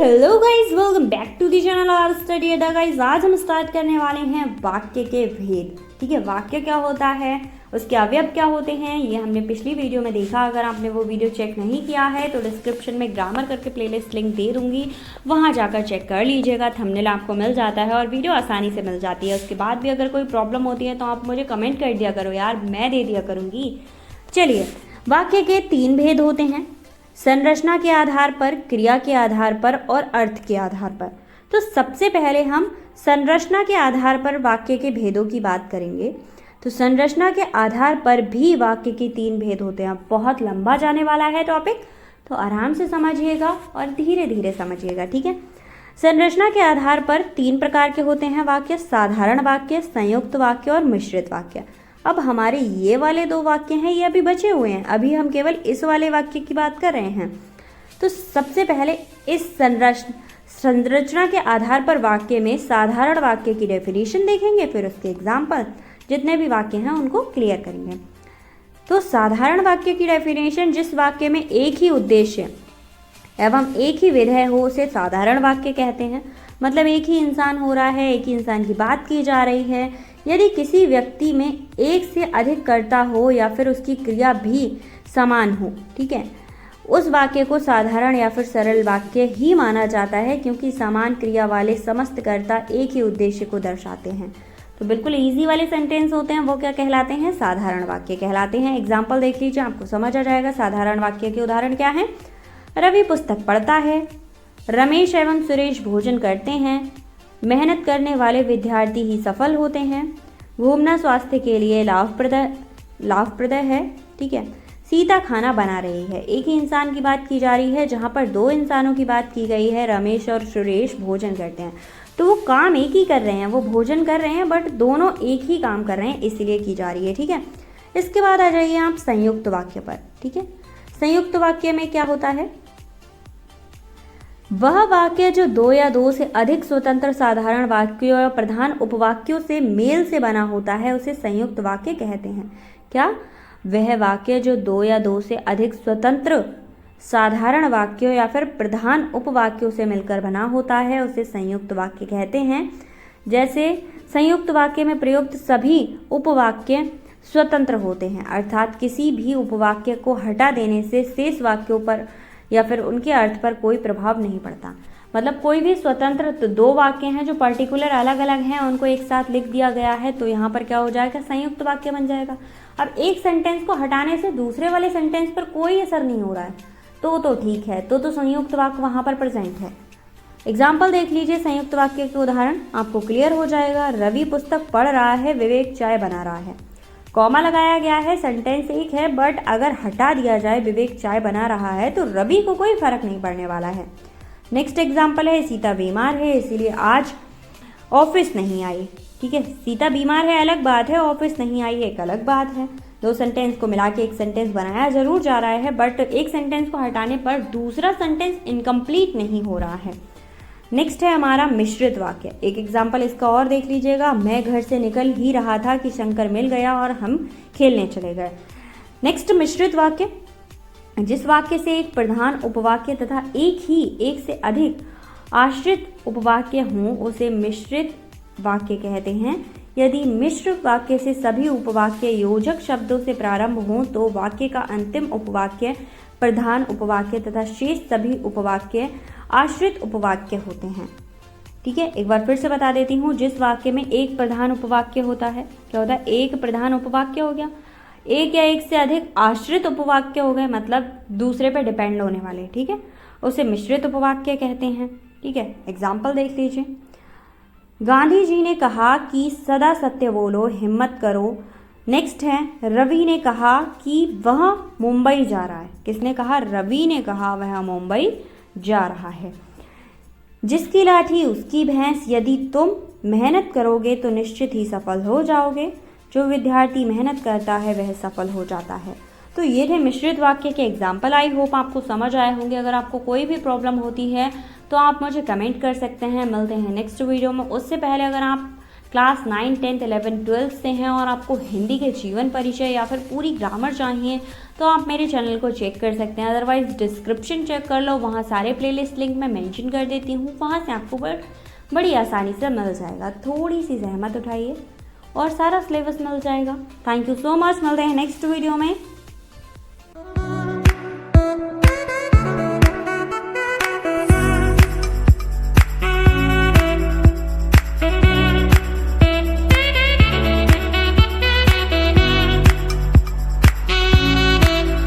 Hello guys, welcome back to the channel our study Adda. Guys, आज हम start करने वाले हैं वाक्य के भेद। ठीक है, वाक्य क्या होता है, उसके अवयव क्या होते हैं, ये हमने पिछली वीडियो में देखा। अगर आपने वो वीडियो चेक नहीं किया है तो डिस्क्रिप्शन में ग्रामर करके प्लेलिस्ट लिंक दे दूंगी, वहाँ जाकर चेक कर लीजिएगा। थंबनेल आपको मिल जाता है और वीडियो आसानी से मिल जाती है। उसके बाद भी अगर कोई प्रॉब्लम होती है तो आप मुझे कमेंट कर दिया करो यार, मैं दे दिया करूँगी। चलिए, वाक्य के 3 भेद होते हैं, संरचना के आधार पर, क्रिया के आधार पर और अर्थ के आधार पर। तो सबसे पहले हम संरचना के आधार पर वाक्य के भेदों की बात करेंगे। तो संरचना के आधार पर भी वाक्य के 3 भेद होते हैं। बहुत लंबा जाने वाला है टॉपिक, तो आराम से समझिएगा और धीरे धीरे समझिएगा। ठीक है, संरचना के आधार पर 3 प्रकार के होते हैं वाक्य, साधारण वाक्य, संयुक्त वाक्य और मिश्रित वाक्य। अब हमारे ये वाले 2 वाक्य हैं, ये अभी बचे हुए हैं। अभी हम केवल इस वाले वाक्य की बात कर रहे हैं। तो सबसे पहले इस संरचना के आधार पर वाक्य में साधारण वाक्य की डेफिनेशन देखेंगे, फिर उसके एग्जाम्पल, जितने भी वाक्य हैं उनको क्लियर करेंगे। तो साधारण वाक्य की डेफिनेशन, जिस वाक्य में एक ही उद्देश्य एवं एक ही विधेय हो उसे साधारण वाक्य कहते हैं। मतलब एक ही इंसान हो रहा है, एक ही इंसान की बात की जा रही है। यदि किसी व्यक्ति में एक से अधिक कर्ता हो या फिर उसकी क्रिया भी समान हो, ठीक है, उस वाक्य को साधारण या फिर सरल वाक्य ही माना जाता है, क्योंकि समान क्रिया वाले समस्त कर्ता एक ही उद्देश्य को दर्शाते हैं। तो बिल्कुल इजी वाले सेंटेंस होते हैं, वो क्या कहलाते हैं, साधारण वाक्य कहलाते हैं। एग्जाम्पल देख लीजिए, आपको समझ आ जाएगा। साधारण वाक्य के उदाहरण क्या हैं? रवि पुस्तक पढ़ता है, रमेश एवं सुरेश भोजन करते हैं, मेहनत करने वाले विद्यार्थी ही सफल होते हैं, घूमना स्वास्थ्य के लिए लाभप्रद है। ठीक है, सीता खाना बना रही है। एक ही इंसान की बात की जा रही है, जहाँ पर 2 इंसानों की बात की गई है। रमेश और सुरेश भोजन करते हैं, तो वो काम एक ही कर रहे हैं, वो भोजन कर रहे हैं, बट दोनों एक ही काम कर रहे हैं, इसलिए की जा रही है। ठीक है, इसके बाद आ जाइए आप संयुक्त वाक्य पर। ठीक है, संयुक्त वाक्य में क्या होता है? वह वाक्य जो 2 या 2 से अधिक स्वतंत्र साधारण वाक्यों या प्रधान उपवाक्यों से मेल से बना होता है, उसे संयुक्त वाक्य कहते हैं। क्या? वह वाक्य जो 2 या 2 से अधिक स्वतंत्र साधारण वाक्यों या फिर प्रधान उपवाक्यों से मिलकर बना होता है, उसे संयुक्त वाक्य कहते हैं। जैसे संयुक्त वाक्य में प्रयुक्त सभी उपवाक्य स्वतंत्र होते हैं, अर्थात किसी भी उपवाक्य को हटा देने से शेष वाक्यों पर या फिर उनके अर्थ पर कोई प्रभाव नहीं पड़ता। मतलब कोई भी स्वतंत्र 2 वाक्य हैं जो पर्टिकुलर अलग अलग हैं, उनको एक साथ लिख दिया गया है, तो यहाँ पर क्या हो जाएगा, संयुक्त वाक्य बन जाएगा। अब एक सेंटेंस को हटाने से दूसरे वाले सेंटेंस पर कोई असर नहीं हो रहा है, तो ठीक है, तो संयुक्त वाक्य वहाँ पर प्रेजेंट है। एग्जाम्पल देख लीजिए, संयुक्त वाक्य के उदाहरण आपको क्लियर हो जाएगा। रवि पुस्तक पढ़ रहा है, विवेक चाय बना रहा है। कॉमा लगाया गया है, सेंटेंस एक है, बट अगर हटा दिया जाए विवेक चाय बना रहा है तो रवि को कोई फर्क नहीं पड़ने वाला है। नेक्स्ट एग्जाम्पल है, सीता बीमार है इसीलिए आज ऑफिस नहीं आई। ठीक है, सीता बीमार है अलग बात है, ऑफिस नहीं आई एक अलग बात है। 2 सेंटेंस को मिला के एक सेंटेंस बनाया जरूर जा रहा है, बट एक सेंटेंस को हटाने पर दूसरा सेंटेंस इनकम्प्लीट नहीं हो रहा है। नेक्स्ट है हमारा मिश्रित वाक्य। एक एग्जाम्पल इसका और देख लीजिएगा, मैं घर से निकल ही रहा था कि शंकर मिल गया और हम खेलने चले गए। नेक्स्ट मिश्रित वाक्य, जिस वाक्य से एक प्रधान उपवाक्य तथा एक से अधिक आश्रित उपवाक्य हों उसे मिश्रित वाक्य कहते हैं। यदि मिश्र वाक्य से सभी उपवाक्य योजक शब्दों से प्रारंभ हों तो वाक्य का अंतिम उपवाक्य प्रधान उपवाक्य तथा शेष सभी उपवाक्य आश्रित उपवाक्य होते हैं। ठीक है, एक बार फिर से बता देती हूँ, जिस वाक्य में एक प्रधान उपवाक्य होता है, क्या होता है, एक प्रधान उपवाक्य हो गया, एक या एक से अधिक आश्रित उपवाक्य हो गए, मतलब दूसरे पे डिपेंड होने वाले। ठीक है, उसे मिश्रित उपवाक्य कहते हैं। ठीक है, एग्जाम्पल देख लीजिए, गांधी जी ने कहा कि सदा सत्य बोलो, हिम्मत करो। नेक्स्ट है, रवि ने कहा कि वह मुंबई जा रहा है। किसने कहा? रवि ने कहा वह मुंबई जा रहा है। जिसकी लाठी उसकी भैंस, यदि तुम मेहनत करोगे तो निश्चित ही सफल हो जाओगे। जो विद्यार्थी मेहनत करता है वह सफल हो जाता है। तो ये थे मिश्रित वाक्य के एग्जाम्पल। आई होप आपको समझ आए होंगे। अगर आपको कोई भी प्रॉब्लम होती है तो आप मुझे कमेंट कर सकते हैं। मिलते हैं नेक्स्ट वीडियो में। उससे पहले अगर आप क्लास 9, 10, 11, 12 से हैं और आपको हिंदी के जीवन परिचय या फिर पूरी ग्रामर चाहिए तो आप मेरे चैनल को चेक कर सकते हैं। अदरवाइज डिस्क्रिप्शन चेक कर लो, वहाँ सारे प्लेलिस्ट लिंक मैं मेंशन कर देती हूँ, वहाँ से आपको बड़ी आसानी से मिल जाएगा। थोड़ी सी जहमत उठाइए और सारा सिलेबस मिल जाएगा। थैंक यू सो मच, मिलते हैं नेक्स्ट वीडियो में।